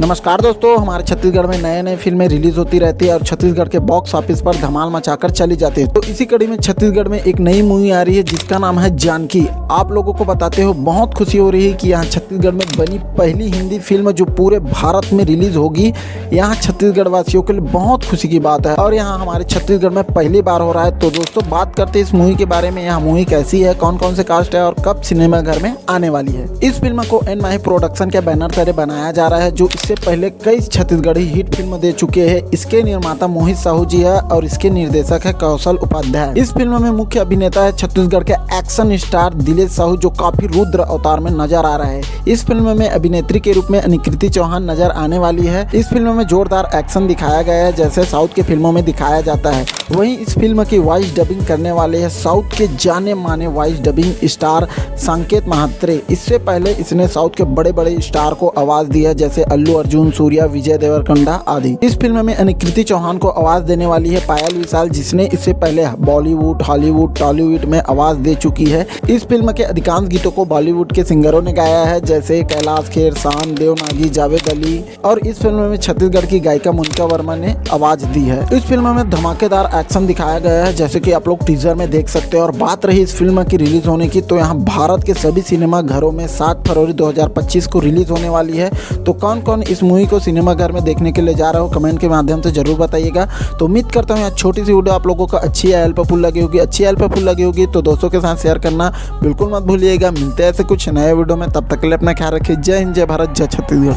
नमस्कार दोस्तों, हमारे छत्तीसगढ़ में नए नए फिल्में रिलीज होती रहती है और छत्तीसगढ़ के बॉक्स ऑफिस पर धमाल मचाकर चली जाती है। तो इसी कड़ी में छत्तीसगढ़ में एक नई मूवी आ रही है जिसका नाम है जानकी। आप लोगों को बताते हो बहुत खुशी हो रही है कि यहाँ छत्तीसगढ़ में बनी पहली हिंदी फिल्म जो पूरे भारत में रिलीज होगी। यहाँ छत्तीसगढ़ वासियों के लिए बहुत खुशी की बात है और यहाँ हमारे छत्तीसगढ़ में पहली बार हो रहा है। तो दोस्तों बात करते हैं इस मूवी के बारे में। यहाँ मूवी कैसी है, कौन कौन से कास्ट है और कब सिनेमाघर में आने वाली है। इस फिल्म को एन माही प्रोडक्शन के बैनर तले बनाया जा रहा है जो इससे पहले कई छत्तीसगढ़ी हिट फिल्म दे चुके हैं। इसके निर्माता मोहित साहू जी है और इसके निर्देशक है कौशल उपाध्याय। इस फिल्म में मुख्य अभिनेता है छत्तीसगढ़ के एक्शन स्टार दिलेश साहू जो काफी रुद्र अवतार में नजर आ रहा है। इस फिल्म में अभिनेत्री के रूप में अनिकृति चौहान नजर आने वाली है। इस फिल्म में जोरदार एक्शन दिखाया गया है जैसे साउथ के फिल्मों में दिखाया जाता है। वहीं इस फिल्म की वॉइस डबिंग करने वाले हैं साउथ के जाने माने वॉइस डबिंग स्टार संकेत महात्रे। इससे पहले इसने साउथ के बड़े बड़े स्टार को आवाज दी है जैसे अल्लू अर्जुन, सूर्या, विजय देवरकोंडा आदि। इस फिल्म में अनिकृति चौहान को आवाज देने वाली है पायल विशाल जिसने इससे पहले बॉलीवुड, हॉलीवुड, टॉलीवुड में आवाज दे चुकी है। इस फिल्म के अधिकांश गीतों को बॉलीवुड के सिंगरों ने गाया है जैसे कैलाश खेर, शान, देवनागी, जावेद अली और इस फिल्म में छत्तीसगढ़ की गायिका मोनिका वर्मा ने आवाज दी है। इस फिल्म में धमाकेदार एक्शन दिखाया गया है जैसे कि आप लोग टीजर में देख सकते हैं। और बात रही इस फिल्म की रिलीज होने की तो यहाँ भारत के सभी सिनेमा घरों में 7 फरवरी 2025 को रिलीज होने वाली है। तो कौन कौन इस मूवी को सिनेमा घर में देखने के लिए जा रहा हो कमेंट के माध्यम से जरूर बताइएगा। तो उम्मीद करता हूँ छोटी सी वीडियो आप लोगों को अच्छी या हेल्पफुल लगी होगी। अच्छी हेल्पफुल लगी होगी तो दोस्तों के साथ शेयर करना बिल्कुल मत भूलिएगा। मिलते हैं ऐसे कुछ नए वीडियो में, तब तक के लिए अपना ख्याल रखिए। जय हिंद, जय भारत, जय छत्तीसगढ़।